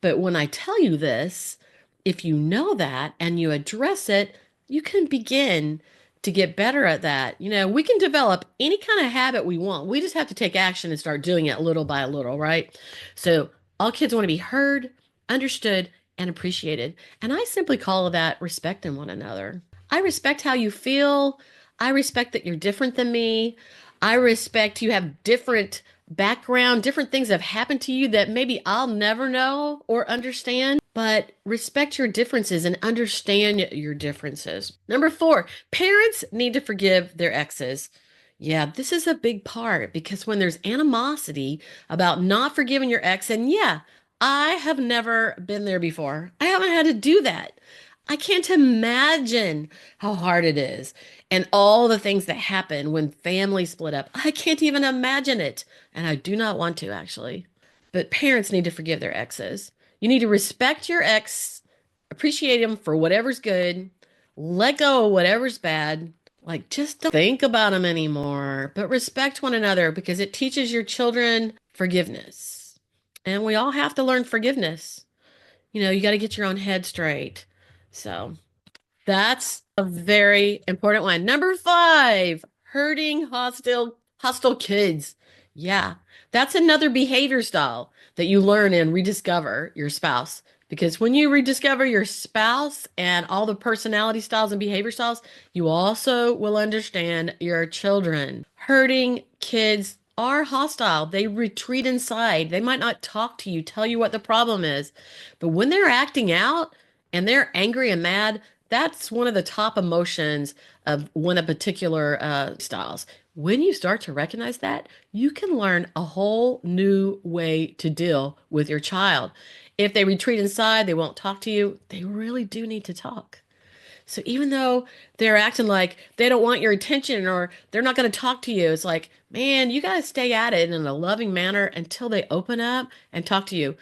But when I tell you this, if you know that and you address it, you can begin to get better at that. We can develop any kind of habit we want. We just have to take action and start doing it little by little, right? So, all kids want to be heard, understood, and appreciated. And I simply call that respecting one another. I respect how you feel. I respect that you're different than me. I respect you have different background, different things have happened to you that maybe I'll never know or understand, but respect your differences and understand your differences. Number four, parents need to forgive their exes. Yeah, this is a big part because when there's animosity about not forgiving your ex, and yeah, I have never been there before. I haven't had to do that. I can't imagine how hard it is and all the things that happen when families split up. I can't even imagine it. And I do not want to, actually. But parents need to forgive their exes. You need to respect your ex, appreciate him for whatever's good, let go of whatever's bad. Like, just don't think about them anymore, but respect one another because it teaches your children forgiveness. And we all have to learn forgiveness. You got to get your own head straight. So that's a very important one. Number five, hurting hostile kids. Yeah, that's another behavior style that you learn and rediscover your spouse. Because when you rediscover your spouse and all the personality styles and behavior styles, you also will understand your children. Hurting kids are hostile. They retreat inside. They might not talk to you, tell you what the problem is. But when they're acting out and they're angry and mad, that's one of the top emotions of one of particular styles. When you start to recognize that, you can learn a whole new way to deal with your child. If they retreat inside, they won't talk to you, they really do need to talk. So even though they're acting like they don't want your attention or they're not going to talk to you, it's like, man, you got to stay at it in a loving manner until they open up and talk to you.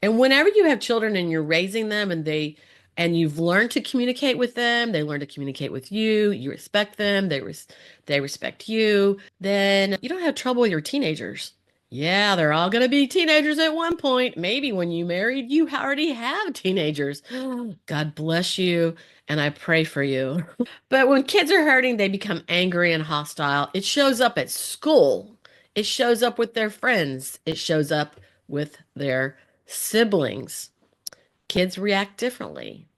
And whenever you have children and you're raising them and you've learned to communicate with them, they learn to communicate with you, you respect them, they respect you, then you don't have trouble with your teenagers. Yeah, they're all going to be teenagers at one point. Maybe when you married, you already have teenagers. God bless you, and I pray for you. But when kids are hurting, they become angry and hostile. It shows up at school. It shows up with their friends. It shows up with their siblings. Kids react differently.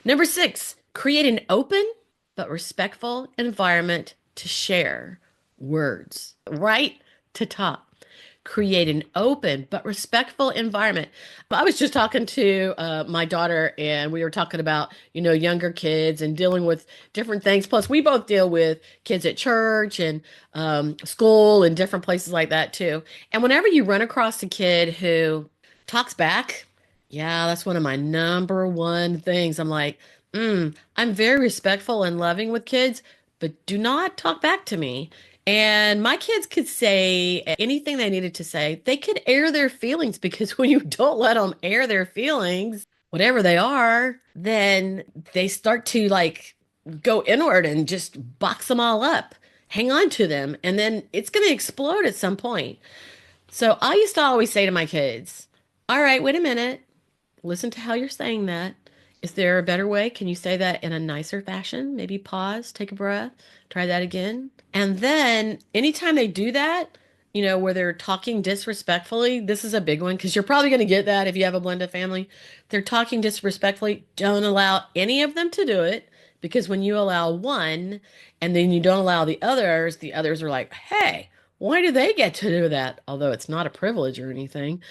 Number six, create an open but respectful environment to share words, right? To talk. Create an open but respectful environment. I was just talking to my daughter, and we were talking about, younger kids and dealing with different things. Plus, we both deal with kids at church and school and different places like that, too. And whenever you run across a kid who talks back, yeah, that's one of my number one things. I'm like, I'm very respectful and loving with kids, but do not talk back to me. And my kids could say anything they needed to say. They could air their feelings because when you don't let them air their feelings, whatever they are, then they start to like go inward and just box them all up, hang on to them, and then it's going to explode at some point. So I used to always say to my kids, all right, wait a minute. Listen to how you're saying that. Is there a better way? Can you say that in a nicer fashion? Maybe pause, take a breath, try that again. And then anytime they do that, where they're talking disrespectfully, this is a big one because you're probably going to get that if you have a blended family. They're talking disrespectfully. Don't allow any of them to do it because when you allow one and then you don't allow the others are like, hey, why do they get to do that? Although it's not a privilege or anything,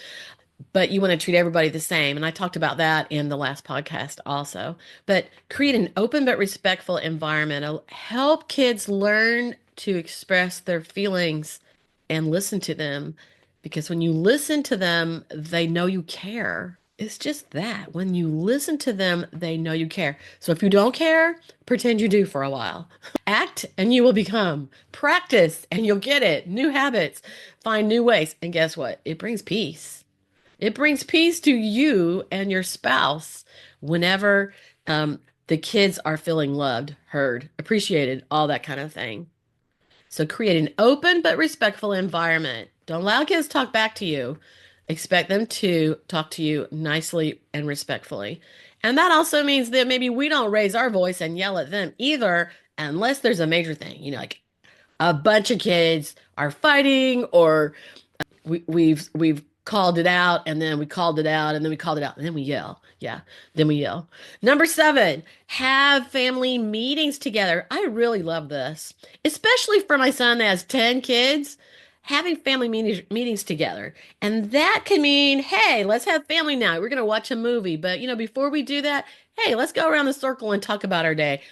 but you want to treat everybody the same. And I talked about that in the last podcast also. But create an open but respectful environment. Help kids learn to express their feelings and listen to them. Because when you listen to them, they know you care. It's just that. When you listen to them, they know you care. So if you don't care, pretend you do for a while. Act and you will become. Practice and you'll get it. New habits. Find new ways. And guess what? It brings peace. It brings peace to you and your spouse whenever the kids are feeling loved, heard, appreciated, all that kind of thing. So create an open but respectful environment. Don't allow kids to talk back to you. Expect them to talk to you nicely and respectfully. And that also means that maybe we don't raise our voice and yell at them either, unless there's a major thing, like a bunch of kids are fighting, or we've called it out, and then we called it out, and then we called it out, and then we yell. Yeah, then we yell. Number seven, have family meetings together. I really love this, especially for my son that has 10 kids. Having family meetings together. And that can mean, hey, let's have family now. We're going to watch a movie. But, before we do that, hey, let's go around the circle and talk about our day.